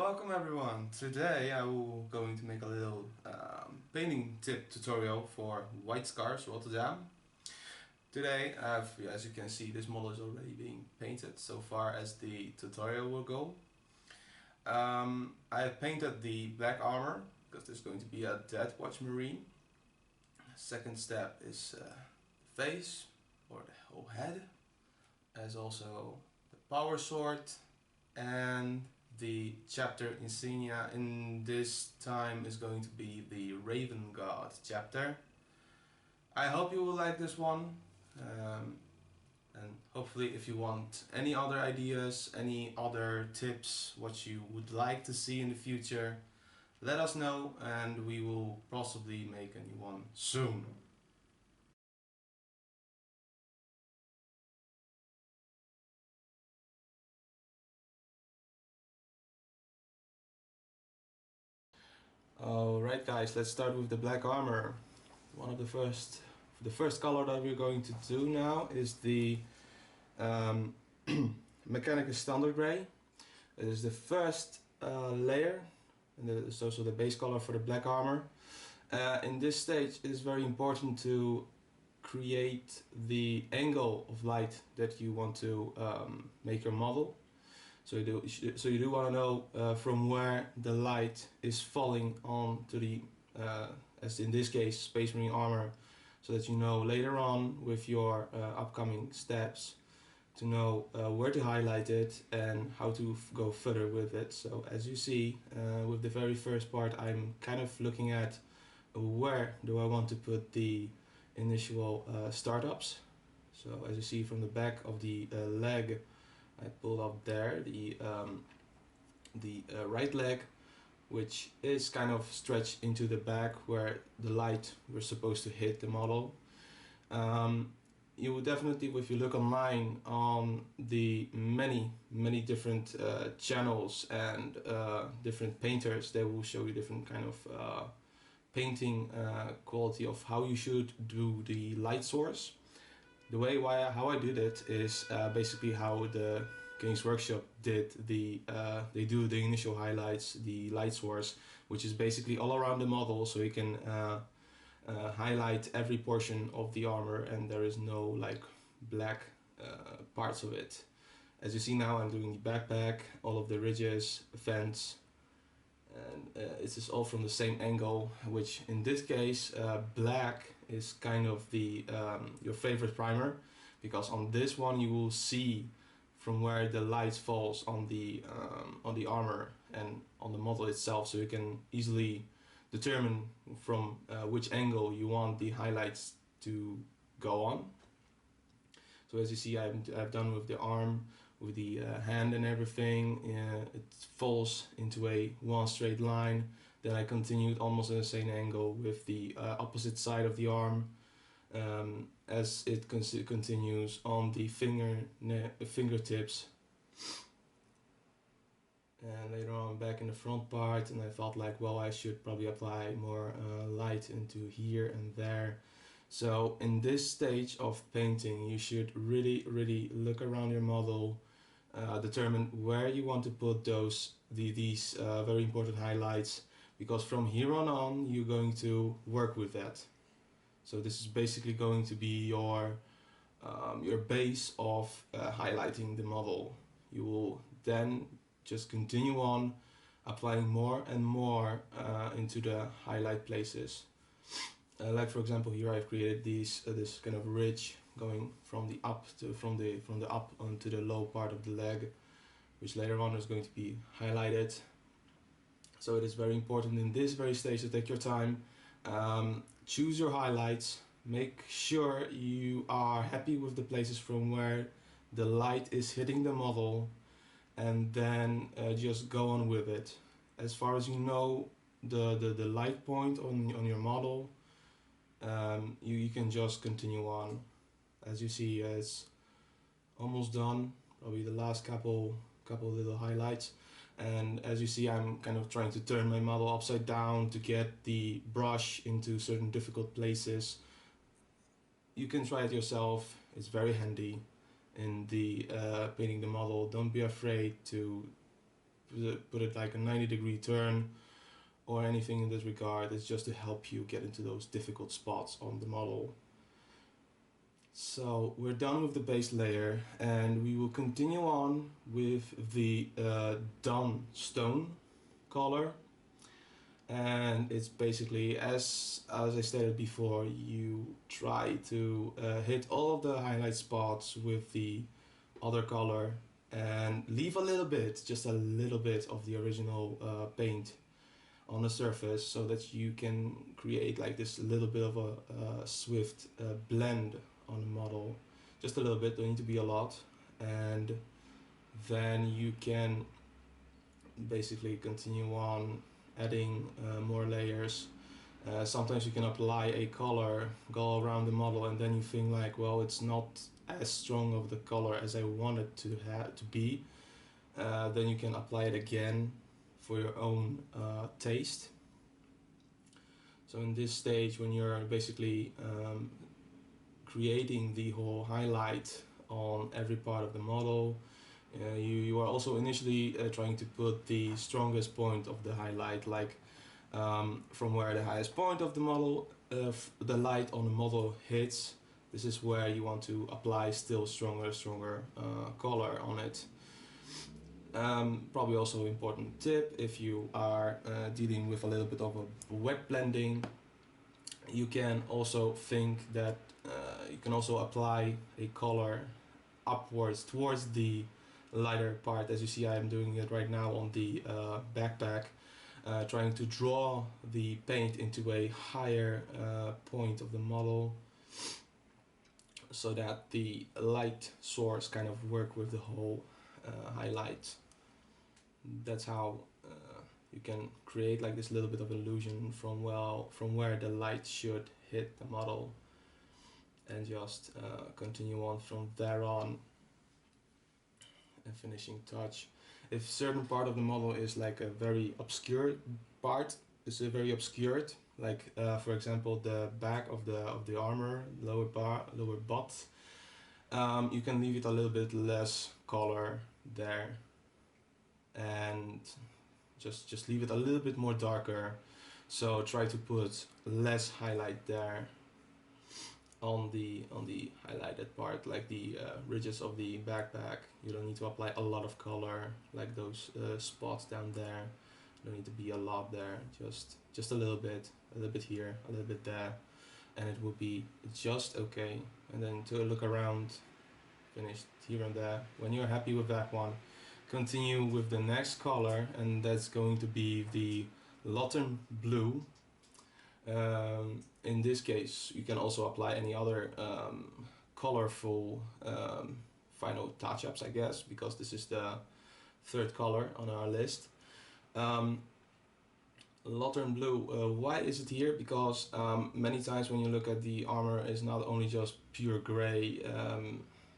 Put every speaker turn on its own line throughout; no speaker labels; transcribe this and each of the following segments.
welcome everyone. Today I will going to make a little painting tip tutorial for White Scars Rotterdam. Today as you can see, this model is already being painted so far as the tutorial will go. I have painted the Black Armour because there's going to be a Dead Watch Marine. Second step is the face or the whole head, as also the power sword and the chapter insignia. In this time is going to be the Raven God chapter. I hope you will like this one, and hopefully if you want any other ideas, any other tips, what you would like to see in the future, let us know and we will possibly make a new one soon. Alright guys, let's start with the Black Armour. The first color that we're going to do now is the Mechanicus Standard Grey. It is the first layer, and it's also the base color for the Black Armour. In this stage it is very important to create the angle of light that you want to make your model. So you do want to know from where the light is falling on to the, as in this case, Space Marine armor, so that you know later on with your upcoming steps to know where to highlight it and how to go further with it. So as you see with the very first part, I'm kind of looking at where do I want to put the initial startups. So as you see from the back of the leg, I pulled up there the right leg, which is kind of stretched into the back where the light was supposed to hit the model. You will definitely, if you look online on the many different channels and different painters, they will show you different kind of painting quality of how you should do the light source. The way how I did it is basically how the Games Workshop did they do the initial highlights, the light source, which is basically all around the model, so you can highlight every portion of the armor and there is no like black parts of it. As you see now, I'm doing the backpack, all of the ridges, vents, and it's just all from the same angle, which in this case black is kind of the your favorite primer, because on this one you will see from where the light falls on the armor and on the model itself, so you can easily determine from which angle you want the highlights to go on. So as you see, I've done with the arm, with the hand and everything. It falls into one straight line. Then I continued almost at the same angle with the opposite side of the arm, as it continues on the fingertips. And later on back in the front part, and I felt like, well, I should probably apply more light into here and there. So in this stage of painting, you should really look around your model, determine where you want to put these very important highlights, because from here on you're going to work with that. So this is basically going to be your base of highlighting the model. You will then just continue on applying more and more into the highlight places. Like for example, here I've created this kind of ridge going from the up to from the up onto the low part of the leg, which later on is going to be highlighted. So it is very important in this very stage to take your time, choose your highlights, make sure you are happy with the places from where the light is hitting the model, and then just go on with it. As far as you know the light point on your model, you can just continue on. As you see, it's almost done, probably the last couple little highlights. And as you see, I'm kind of trying to turn my model upside down to get the brush into certain difficult places. You can try it yourself, it's very handy in the painting the model. Don't be afraid to put it like a 90-degree turn or anything in this regard. It's just to help you get into those difficult spots on the model. So we're done with the base layer, and we will continue on with the done stone color. And it's basically, as I stated before, you try to hit all of the highlight spots with the other color and leave a little bit, just a little bit of the original paint on the surface, so that you can create like this little bit of a swift blend on the model. Just a little bit, don't need to be a lot. And then you can basically continue on adding more layers. Sometimes you can apply a color, go around the model, and then you think like, well, it's not as strong of the color as I want it to be. Then you can apply it again for your own taste. So in this stage, when you're basically creating the whole highlight on every part of the model, you are also initially trying to put the strongest point of the highlight, like from where the highest point of the model, the light on the model hits. This is where you want to apply still stronger color on it. Probably also important tip, if you are dealing with a little bit of a wet blending, you can also think that you can also apply a color upwards towards the lighter part. As you see, I am doing it right now on the backpack, trying to draw the paint into a higher point of the model, so that the light source kind of work with the whole highlight. That's how you can create like this little bit of illusion from where the light should hit the model, and just continue on from there on. And finishing touch. If certain part of the model is like a very obscure part, is very obscured, like for example the back of the armor, lower butt, you can leave it a little bit less color there, and just leave it a little bit more darker. So try to put less highlight there on the highlighted part, like the ridges of the backpack. You don't need to apply a lot of color, like those spots down there. Don't need to be a lot there, just a little bit here, a little bit there, and it will be just okay. And then to look around, finished here and there. When you're happy with that one, continue with the next color, and that's going to be the Rotterdam blue. In this case, you can also apply any other colorful final touch-ups, I guess, because this is the third color on our list. Rotterdam blue, why is it here? Because many times when you look at the armor, it's not only just pure gray.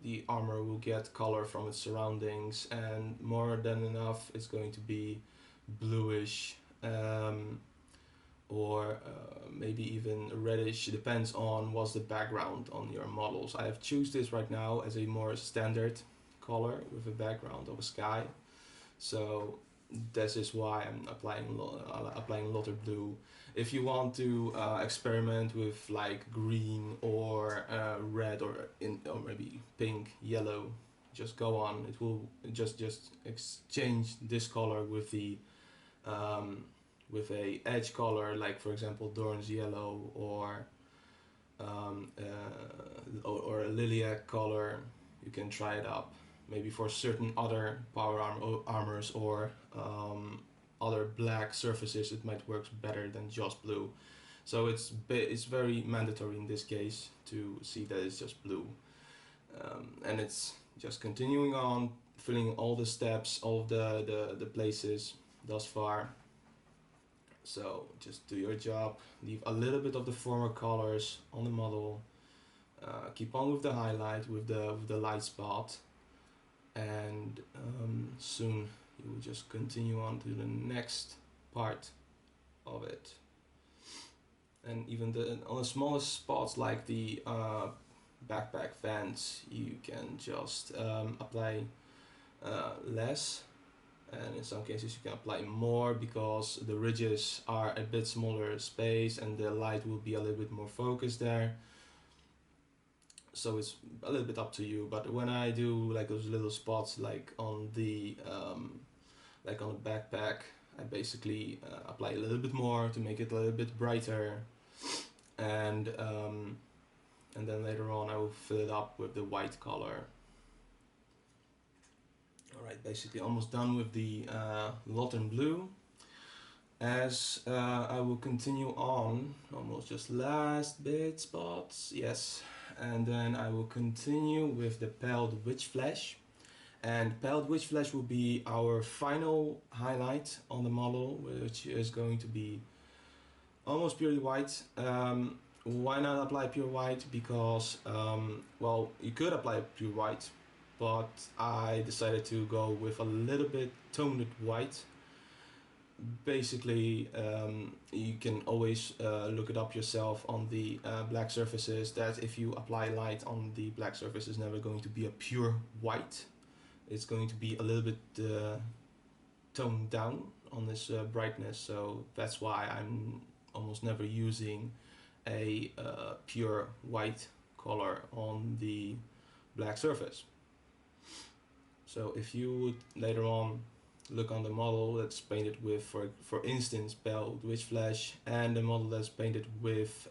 The armor will get color from its surroundings, and more than enough it's going to be bluish, or maybe even reddish. It depends on what's the background on your models. I have choose this right now as a more standard color with a background of a sky. So this is why I'm applying Rotterdam blue. If you want to experiment with like green or red or maybe pink, yellow, just go on. It will just exchange this color with the with a edge color, like for example Dorn's yellow, or a lilac color. You can try it up. Maybe for certain other power armors or other black surfaces, it might work better than just blue. So it's very mandatory in this case to see that it's just blue, and it's just continuing on, filling all the steps, all of the places thus far. So just do your job, leave a little bit of the former colors on the model, keep on with the highlight, with the light spot, and soon you will just continue on to the next part of it. And even on the smallest spots, like the backpack vents, you can just apply less, and in some cases you can apply more because the ridges are a bit smaller space and the light will be a little bit more focused there. So it's a little bit up to you, but when I do like those little spots like on the like on a backpack, I basically apply a little bit more to make it a little bit brighter, and then later on I will fill it up with the white color. Alright, basically almost done with the Rotterdam blue. As I will continue on, almost just last bit spots, yes, and then I will continue with the Pale Witch Flesh. And Pale Witch Flesh will be our final highlight on the model, which is going to be almost purely white. Why not apply pure white? Because, well, you could apply pure white, but I decided to go with a little bit toned white. Basically, you can always look it up yourself on the black surfaces, that if you apply light on the black surface, it's never going to be a pure white. It's going to be a little bit toned down on this brightness, so that's why I'm almost never using a pure white color on the black surface. So if you would later on look on the model that's painted with, for instance, Pale Witch Flesh, and the model that's painted with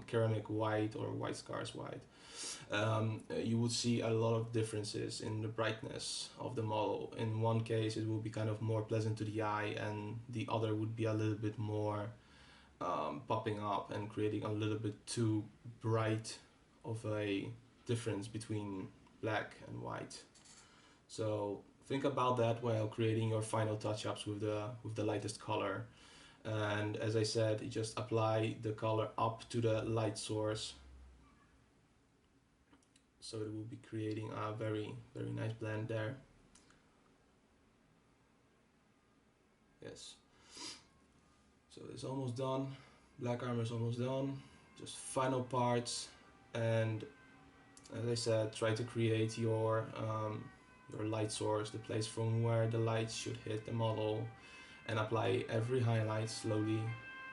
ceramic white or white scars white, you would see a lot of differences in the brightness of the model. In one case it will be kind of more pleasant to the eye, and the other would be a little bit more popping up and creating a little bit too bright of a difference between black and white. So think about that while creating your final touch-ups with the lightest color. And as I said, you just apply the color up to the light source, so it will be creating a very nice blend there. Yes. So it's almost done. Black Armour is almost done. Just final parts, and as I said, try to create your light source, the place from where the light should hit the model, and apply every highlight slowly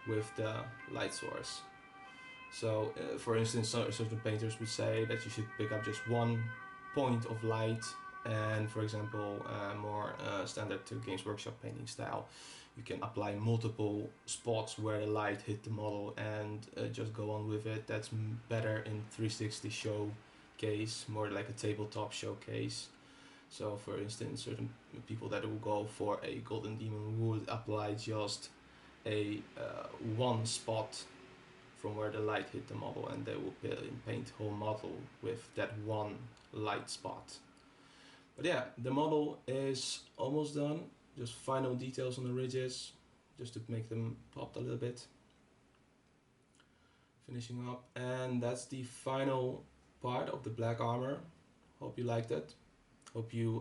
with the light source. So for instance, certain painters would say that you should pick up just one point of light, and for example, more standard to Games Workshop painting style, you can apply multiple spots where the light hit the model and just go on with it. That's better in 360 showcase, more like a tabletop showcase. So for instance, certain people that will go for a Golden Demon would apply just a one spot from where the light hit the model, and they will paint the whole model with that one light spot. But yeah, the model is almost done. Just final details on the ridges, just to make them pop a little bit. Finishing up, and that's the final part of the Black Armour. Hope you liked it. Hope you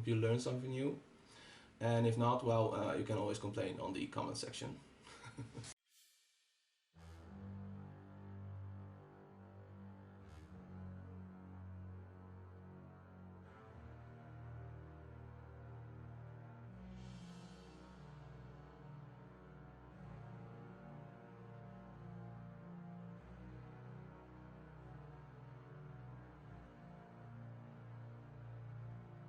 learned something new. And if not, well, you can always complain on the comment section.